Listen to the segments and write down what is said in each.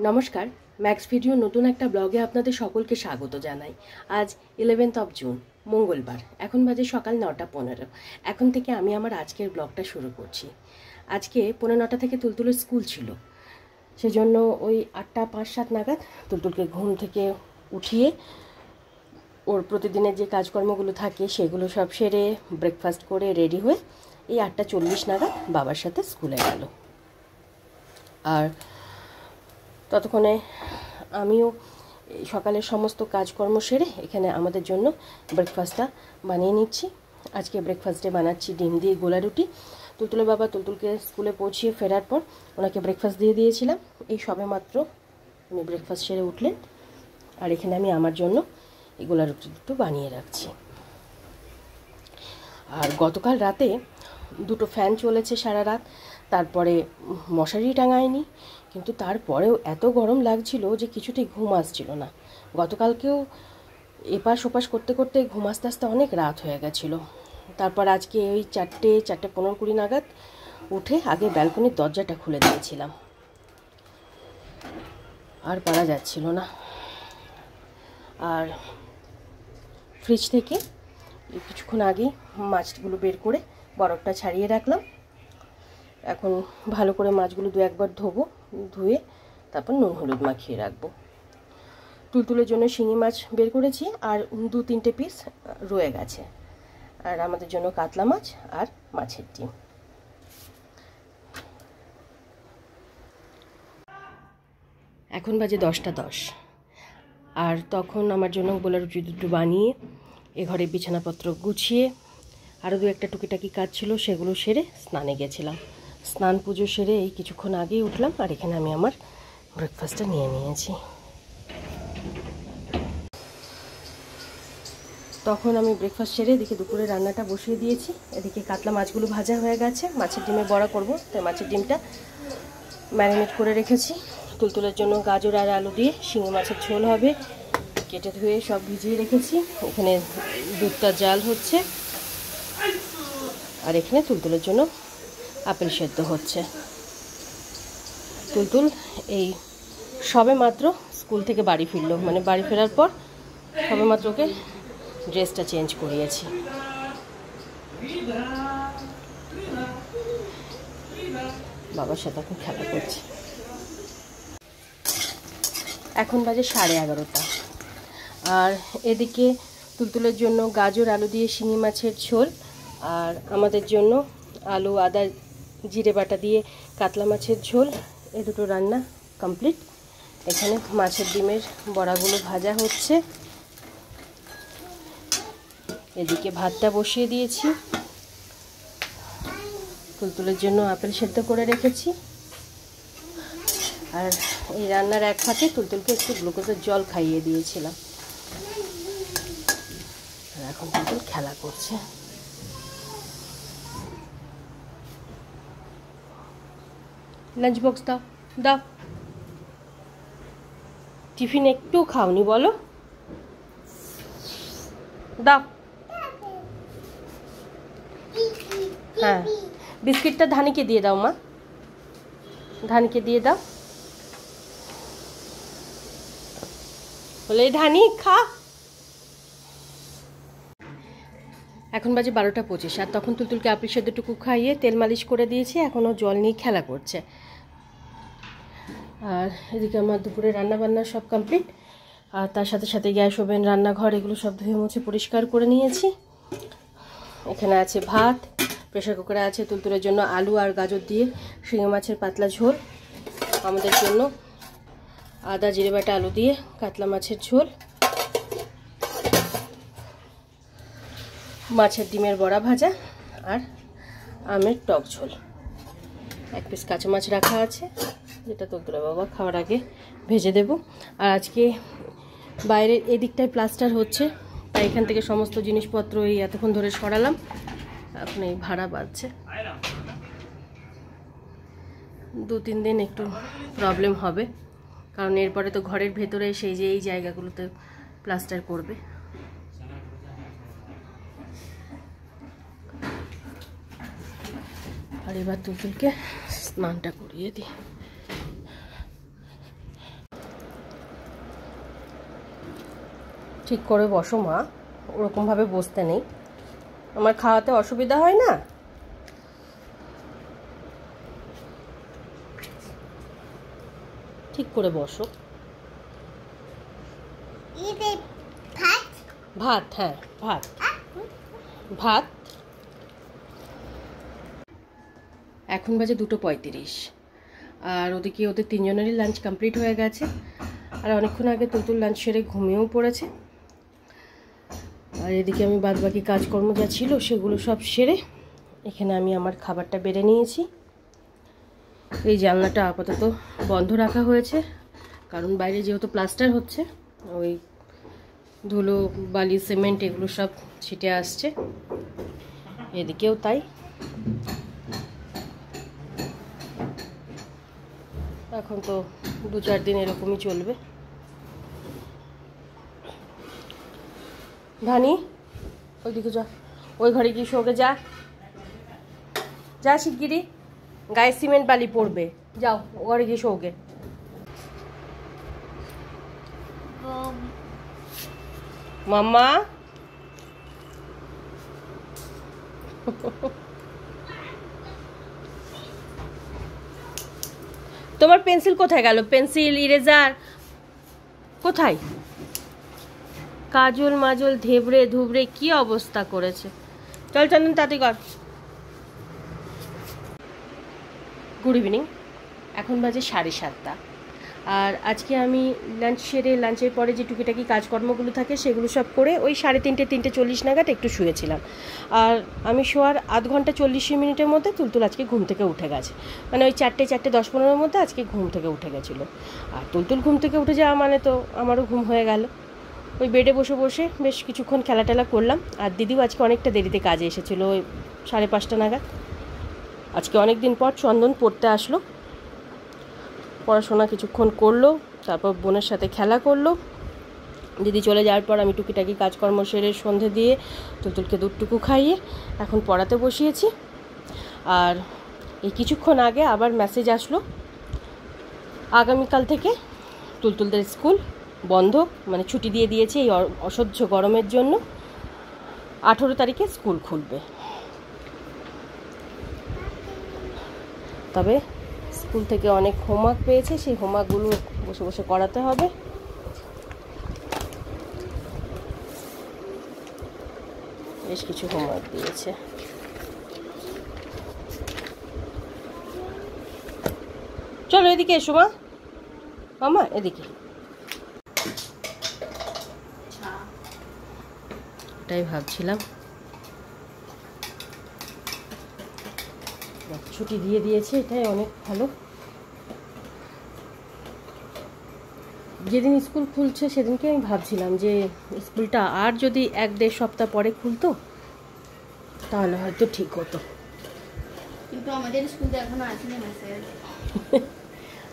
নমস্কার, max video নতুন একটা ব্লগে আপনাদের সকলকে স্বাগত জানাই। আজ 11th জুন মঙ্গলবার, এখন বাজে সকাল 9:15। এখন থেকে আমি আমার আজকের ব্লগটা শুরু করছি। আজকে 9:15 থেকে তুলতুলের স্কুল ছিল, সেজন্য ওই 8টা 5-7 নাগাদ তুলতুলকে ঘুম থেকে উঠিয়ে ওর প্রতিদিনের যে কাজকর্মগুলো থাকে সেগুলো সব সেরে ব্রেকফাস্ট করে রেডি হয়ে এই 8:40 নাগাদ বাবার সাথে স্কুলে গেল। আর ততক্ষণে আমিও সকালের সমস্ত কাজকর্ম সেরে এখানে আমাদের জন্য ব্রেকফাস্টটা বানিয়ে নিচ্ছি। আজকে ব্রেকফাস্টে বানাচ্ছি ডিম দিয়ে গোলা রুটি। তুলতুলের বাবা তুলতুলকে স্কুলে পৌঁছিয়ে ফেরার পর ওনাকে ব্রেকফাস্ট দিয়ে দিয়েছিলাম। এই সবে মাত্র উনি ব্রেকফাস্ট সেরে উঠলেন, আর এখানে আমি আমার জন্য এই গোলা রুটি দুটো বানিয়ে রাখছি। আর গতকাল রাতে দুটো ফ্যান চলেছে সারা রাত, তারপরে মশারি টাঙায়নি, কিন্তু তারপরেও এত গরম লাগছিল যে কিছুতেই ঘুম আসছিল না। গতকালকেও এপাশ ওপাশ করতে করতে ঘুম আসতে আসতে অনেক রাত হয়ে গেছিলো। তারপর আজকে ওই 4:15-4:20 নাগাদ উঠে আগে ব্যালকনির দরজাটা খুলে দিয়েছিলাম, আর পারা যাচ্ছিল না। আর ফ্রিজ থেকে কিছুক্ষণ আগেই মাছগুলো বের করে বরফটা ছাড়িয়ে রাখলাম। এখন ভালো করে মাছগুলো 2-1 বার ধোবো, ধুয়ে তারপর নুন হলুদ মাখিয়ে রাখবো। তুলতুলের জন্য শিঙি মাছ বের করেছি, আর 2-3টে পিস রয়ে গেছে। আর আমাদের জন্য কাতলা মাছ আর মাছের ডিম। এখন বাজে 10:10, আর তখন আমার জন্য গোলা রুটি দুটো বানিয়ে এ ঘরে বিছানাপত্র গুছিয়ে আরও 2-1টা টুকিটাকি কাজ ছিল সেগুলো সেরে স্নানে গেছিলাম। স্নান পুজো সেরে এই কিছুক্ষণ আগেই উঠলাম, আর এখানে আমি আমার ব্রেকফাস্টটা নিয়ে নিয়েছি। তখন আমি ব্রেকফাস্ট সেরে এদিকে দুপুরে রান্নাটা বসিয়ে দিয়েছি। এদিকে কাতলা মাছগুলো ভাজা হয়ে গেছে, মাছের ডিমে বড়া করব, তাই মাছের ডিমটা ম্যারিনেট করে রেখেছি। তুলতুলের জন্য গাজর আর আলু দিয়ে শিঙি মাছের ঝোল হবে, কেটে ধুয়ে সব ভিজিয়ে রেখেছি। এখানে দুধটা জাল হচ্ছে, আর এখানে তুলতুলের জন্য আপেল সেদ্ধ হচ্ছে। তুলতুল এই সবে মাত্র স্কুল থেকে বাড়ি ফিরলো, মানে বাড়ি ফেরার পর সবে মাত্র ওকে ড্রেসটা চেঞ্জ করিয়েছি। বাবার সাথে এখন খেলা করছে। এখন বাজে 11:30, আর এদিকে তুলতুলের জন্য গাজর আলু দিয়ে শিঙি মাছের ঝোল, আর আমাদের জন্য আলু আদা জিরে বাটা দিয়ে কাতলা মাছের ঝোল, এই দুটো রান্না কমপ্লিট। এখানে মাছের ডিমের বড়াগুলো ভাজা হচ্ছে। এদিকে ভাতটা বসিয়ে দিয়েছি। তুলতুলের জন্য আপেল সেদ্ধ করে রেখেছি, আর এই রান্নার এক ফাঁকে তুলতুলকে একটু গ্লুকোজের জল খাইয়ে দিয়েছিলাম। আর এখন তুলতুল খেলা করছে। লাঞ্চ বক্স দাও দাও। টিফিন একটু খাওনি বলো, দাও। হ্যাঁ, বিস্কিটটা ধানিকে দিয়ে দাও মা, ধানিকে দিয়ে দাও। বলে ধানি খা। এখন বাজে 12:25, আর তখন তুলতুলকে আপেল সেদ্ধটুকু খাইয়ে তেল মালিশ করে দিয়েছি। এখনও জল নিয়ে খেলা করছে। আর এদিকে আমার দুপুরে রান্নাবান্না সব কমপ্লিট, আর তার সাথে সাথে গ্যাস ওভেন রান্নাঘর এগুলো সব ধুয়ে মুছে পরিষ্কার করে নিয়েছি। এখানে আছে ভাত, প্রেশার কুকারে আছে তুলতুলের জন্য আলু আর গাজর দিয়ে শিঙি মাছের পাতলা ঝোল, আমাদের জন্য আদা জিরে বাটা আলু দিয়ে কাতলা মাছের ঝোল, মাছের ডিমের বড়া ভাজা, আর আমের টক ঝোল। 1 পিস কাঁচা মাছ রাখা আছে, যেটা তুলতুলের বাবা খাওয়ার আগে ভেজে দেব। আর আজকে বাইরের এদিকটায় প্লাস্টার হচ্ছে, তাই এখান থেকে সমস্ত জিনিসপত্র এই এতক্ষণ ধরে সরালাম। এখন এই ভাড়া বাড়ছে, 2-3 দিন একটু প্রবলেম হবে, কারণ এরপরে তো ঘরের ভেতরে সেই যে এই জায়গাগুলোতে প্লাস্টার করবে। আর এবার তুলতুলকে স্নানটা করিয়ে দিই। ঠিক করে বসো মা, ওরকমভাবে বসতে নেই, আমার খাওয়াতে অসুবিধা হয় না। ঠিক করে বসো। ভাত, হ্যাঁ ভাত, ভাত। এখন বাজে 2:35, আর ওদিকে ওদের তিনজনেরই লাঞ্চ কমপ্লিট হয়ে গেছে। আর অনেকক্ষণ আগে তুলতুল লাঞ্চ সেরে ঘুমিয়েও পড়েছে। আর এদিকে আমি বাদবাকি কাজকর্ম যা ছিল সেগুলো সব সেরে এখানে আমি আমার খাবারটা বেড়ে নিয়েছি। এই জানলাটা আপাতত বন্ধ রাখা হয়েছে, কারণ বাইরে যেহেতু প্লাস্টার হচ্ছে, ওই ধুলো বালি সিমেন্ট এগুলো সব ছিটে আসছে, এদিকেও তাই। এখন তো 2-4 দিন এরকমই চলবে। ধানি ওইদিকে যা, ওই ঘরে গিয়ে শোকে, যা যা শিগগিরি, গায়ে সিমেন্ট বালি পড়বে, যাও ঘরে গিয়ে শোকে। মাম্মা তোমার পেন্সিল কোথায় গেল? পেন্সিল, ইরেজার কোথায়? কাজল মাজল ধেবড়ে ধুবড়ে কি অবস্থা করেছে। চল চন্দন তাড়াতাড়ি কর। গুড ইভিনিং, এখন বাজে 7:30। আর আজকে আমি লাঞ্চ সেরে, লাঞ্চের পরে যে টুকিটাকি কাজকর্মগুলো থাকে সেগুলো সব করে ওই 3:30 3:40 নাগাদ একটু শুয়েছিলাম। আর আমি শোয়ার আধ ঘন্টা 40 মিনিটের মধ্যে তুলতুল আজকে ঘুম থেকে উঠে গেছে, মানে ওই 4:10-15 মধ্যে আজকে ঘুম থেকে উঠে গেছিলো। আর তুলতুল ঘুম থেকে উঠে যাওয়া মানে তো আমারও ঘুম হয়ে গেল। ওই বেডে বসে বসে বেশ কিছুক্ষণ খেলা টেলা করলাম। আর দিদিও আজকে অনেকটা দেরিতে কাজে এসেছিলো, ওই 5:30 নাগাদ। আজকে অনেক দিন পর চন্দন পড়তে আসলো, পড়াশোনা কিছুক্ষণ করলো, তারপর বোনের সাথে খেলা করলো। দিদি চলে যাওয়ার পর আমি টুকিটাকি কাজকর্ম সেরে সন্ধে দিয়ে তুলতুলকে দুধটুকু খাইয়ে এখন পড়াতে বসিয়েছি। আর এই কিছুক্ষণ আগে আবার মেসেজ আসলো, আগামীকাল থেকে তুলতুলদের স্কুল বন্ধ, মানে ছুটি দিয়ে দিয়েছে এই অসহ্য গরমের জন্য। 18 তারিখে স্কুল খুলবে। তবে স্কুল থেকে অনেক হোমওয়ার্ক পেয়েছে, সেই হোমওয়ার্কগুলো বসে বসে করাতে হবে। বেশ কিছু হোমওয়ার্ক দিয়েছে। চলো এদিকে এসো মা, মামা এদিকে। এটাই ভাবছিলাম, ছুটি দিয়ে দিয়েছে, এটাই অনেক ভালো। যেদিন স্কুল খুলছে সেদিনকে আমি ভাবছিলাম যে স্কুলটা আর যদি 1-1.5 সপ্তাহ পরে খুলতো তাহলে হয়তো ঠিক হতো, কিন্তু আমাদের স্কুল এখনো আসেনি মেসেজ।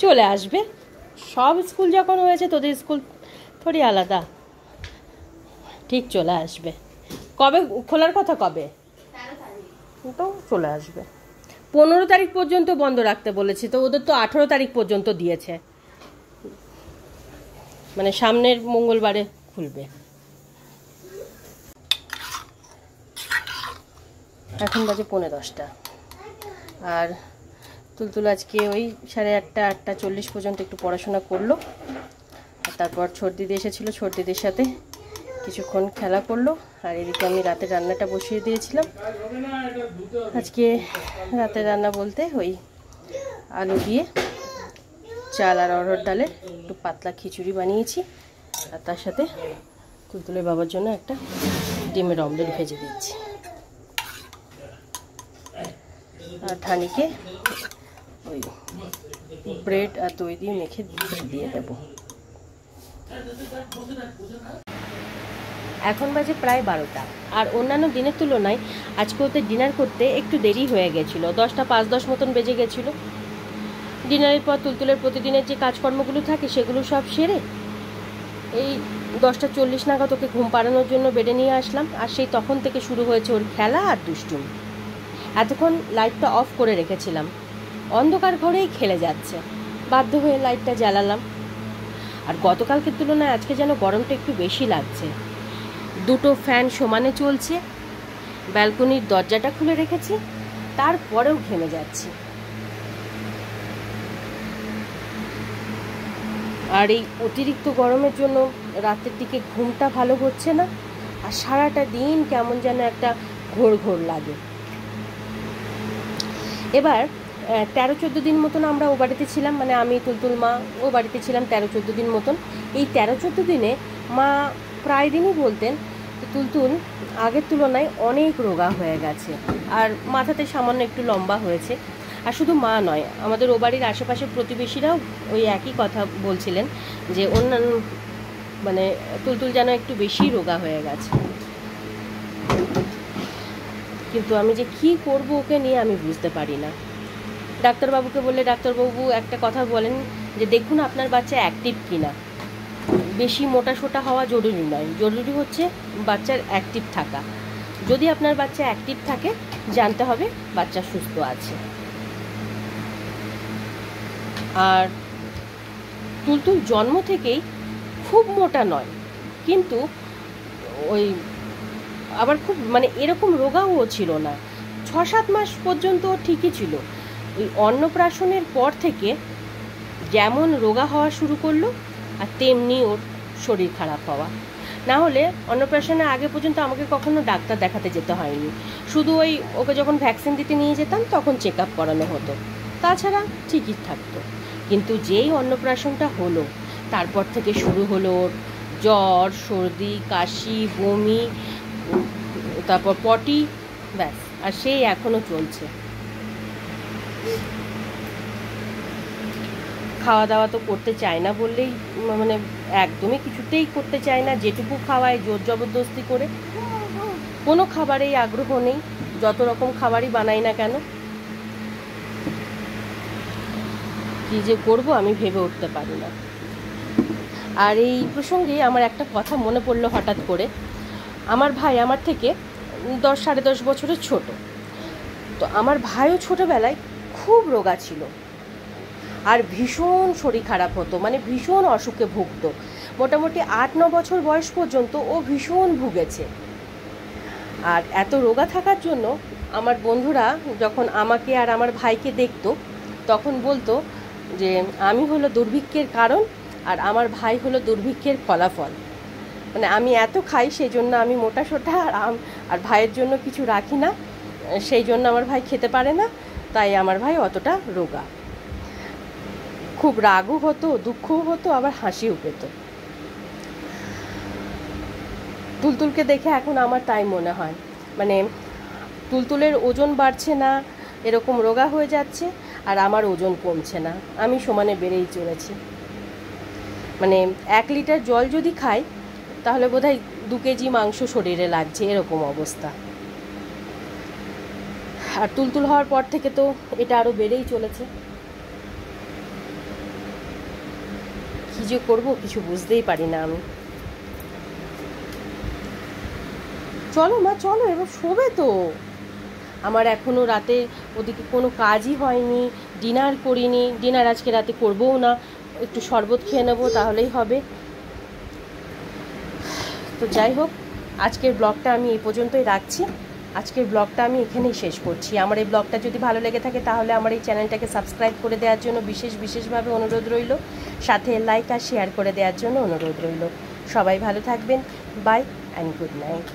চলে আসবে, সব স্কুল যখন হয়েছে তোদের স্কুল থোড়ি আলাদা, ঠিক চলে আসবে। কবে খোলার কথা? কবে? 13 তারিখ। তো চলে আসবে। 15 তারিখ পর্যন্ত বন্ধ রাখতে বলেছি, তো ওদের তো 18 তারিখ পর্যন্ত দিয়েছে, মানে সামনের মঙ্গলবারে খুলবে। এখন বাজে 9:45, আর তুলতুল আজকে ওই 8:30 8:40 পর্যন্ত একটু পড়াশোনা করলো। আর তারপর ছোট দিদি এসেছিলো, ছোট দিদির সাথে কিছুক্ষণ খেলা করলো। আর এদিকে আমি রাতে রান্নাটা বসিয়ে দিয়েছিলাম। আজকে রাতে রান্না বলতে ওই আলু দিয়ে চাল আর অরহর ডালের একটু পাতলা খিচুড়ি বানিয়েছি, আর তার সাথে তুলতুলের বাবার জন্য একটা ডিমের অমলেট ভেজে দিচ্ছি। আর ধানিকে ওই ব্রেড আর দই দিয়ে মেখে দিয়ে দেবো। এখন বাজে প্রায় 12টা, আর অন্যান্য দিনের তুলনায় আজকে ওদের ডিনার করতে একটু দেরি হয়ে গেছিলো, 10টা 5-10 মতন বেজে গেছিলো। ডিনারের পর তুলতুলের প্রতিদিনের যে কাজকর্মগুলো থাকে সেগুলো সব সেরে এই 10:40 নাগাদ ওকে ঘুম পাড়ানোর জন্য বেডে নিয়ে আসলাম। আর সেই তখন থেকে শুরু হয়েছে ওর খেলা আর দুষ্টুমি। এতক্ষণ লাইটটা অফ করে রেখেছিলাম, অন্ধকার ঘরেই খেলে যাচ্ছে, বাধ্য হয়ে লাইটটা জ্বালালাম। আর গতকালকের তুলনায় আজকে যেন গরমটা একটু বেশি লাগছে। দুটো ফ্যান সমানে চলছে, ব্যালকনির দরজাটা খুলে রেখেছি, তারপরেও ঘেমে যাচ্ছি। আর এই অতিরিক্ত গরমের জন্য রাতের দিকে ঘুমটা ভালো হচ্ছে না, আর সারাটা দিন কেমন যেন একটা ঘোর ঘোর লাগে। এবার 13-14 দিন মতন আমরা ও বাড়িতে ছিলাম, মানে আমি, তুলতুল, মা ও বাড়িতে ছিলাম 13-14 দিন মতন। এই 13-14 দিনে মা প্রায় দিনই বলতেন তুলতুল আগের তুলনায় অনেক রোগা হয়ে গেছে, আর মাথাতে সামান্য একটু লম্বা হয়েছে। আর শুধু মা নয়, আমাদের ও বাড়ির আশেপাশে প্রতিবেশীরাও ওই একই কথা বলছিলেন যে অন্যান্য মানে তুলতুল যেন একটু বেশি রোগা হয়ে গেছে। কিন্তু আমি যে কি করব ওকে নিয়ে আমি বুঝতে পারি না। ডাক্তারবাবুকে বললে ডাক্তারবাবু একটা কথা বলেন যে দেখুন আপনার বাচ্চা অ্যাক্টিভ কিনা। বেশি মোটা সোটা হওয়া জরুরি নয়, জরুরি হচ্ছে বাচ্চার অ্যাক্টিভ থাকা। যদি আপনার বাচ্চা অ্যাক্টিভ থাকে জানতে হবে বাচ্চা সুস্থ আছে। আর তুলতুল জন্ম থেকেই খুব মোটা নয়, কিন্তু ওই আবার খুব মানে এরকম রোগাও ছিল না। 6-7 মাস পর্যন্ত ঠিকই ছিল। ওই অন্নপ্রাশনের পর থেকে যেমন রোগা হওয়া শুরু করলো, আর তেমনি ওর শরীর খারাপ হওয়া। না হলে অন্নপ্রাশনের আগে পর্যন্ত আমাকে কখনো ডাক্তার দেখাতে যেতে হয়নি, শুধু ওই ওকে যখন ভ্যাকসিন দিতে নিয়ে যেতাম তখন চেক আপ করানো হতো, তাছাড়া ঠিকই থাকতো। কিন্তু যেই অন্নপ্রাশনটা হলো তারপর থেকে শুরু হলো ওর জ্বর, সর্দি, কাশি, বমি, তারপর পটি, ব্যাস। আর সেই এখনো চলছে। খাওয়া দাওয়া তো করতে চায় না বললেই, মানে একদমই কিছুতেই করতে চায় না। যেটুকু খাওয়ায় জোর জবরদস্তি করে, কোনো খাবারেই আগ্রহ নেই, যত রকম খাবারই বানাই না কেন। কী যে করবো আমি ভেবে উঠতে পারি না। আর এই প্রসঙ্গে আমার একটা কথা মনে পড়লো হঠাৎ করে। আমার ভাই আমার থেকে 10-10.5 বছরের ছোট। তো আমার ভাইও ছোটোবেলায় খুব রোগা ছিল, আর ভীষণ শরীর খারাপ হতো, মানে ভীষণ অসুখে ভুগতো। মোটামুটি 8-9 বছর বয়স পর্যন্ত ও ভীষণ ভুগেছে। আর এত রোগা থাকার জন্য আমার বন্ধুরা যখন আমাকে আর আমার ভাইকে দেখতো তখন বলতো যে আমি হলো দুর্ভিক্ষের কারণ, আর আমার ভাই হলো দুর্ভিক্ষের ফলাফল। মানে আমি এত খাই সেই জন্য আমি মোটা সোটা, আর ভাইয়ের জন্য কিছু রাখি না, সেই জন্য আমার ভাই খেতে পারে না, তাই আমার ভাই অতটা রোগা। খুব রাগও হতো, দুঃখও হতো, আবার হাসিও পেত। তুলতুলকে দেখে এখন আমার তাই মনে হয়, মানে তুলতুলের ওজন বাড়ছে না, এরকম রোগা হয়ে যাচ্ছে, আর আমার ওজন কমছে না, আমি সমানে বেড়েই চলেছি। মানে 1 লিটার জল যদি খাই তাহলে বোধহয় 2 কেজি মাংস শরীরে লাগছে, এরকম অবস্থা। আর তুলতুল হওয়ার পর থেকে তো এটা আরও বেড়েই চলেছে। কী যে করবো কিছু বুঝতেই পারি না আমি। চলো মা চলো, এবার শোবে তো। আমার এখনও রাতে ওদিকে কোনো কাজই হয়নি, ডিনার করিনি, ডিনার আজকে রাতে করবোও না, একটু শরবত খেয়ে নেবো তাহলেই হবে। তো যাই হোক, আজকের ব্লগটা আমি এই পর্যন্তই রাখছি। আজকের ব্লগটা আমি এখানেই শেষ করছি। আমার এই ব্লগটা যদি ভালো লেগে থাকে তাহলে আমার এই চ্যানেলটাকে সাবস্ক্রাইব করে দেওয়ার জন্য বিশেষভাবে অনুরোধ রইল, সাথে লাইক আর শেয়ার করে দেওয়ার জন্য অনুরোধ রইল। সবাই ভালো থাকবেন। Bye and good night.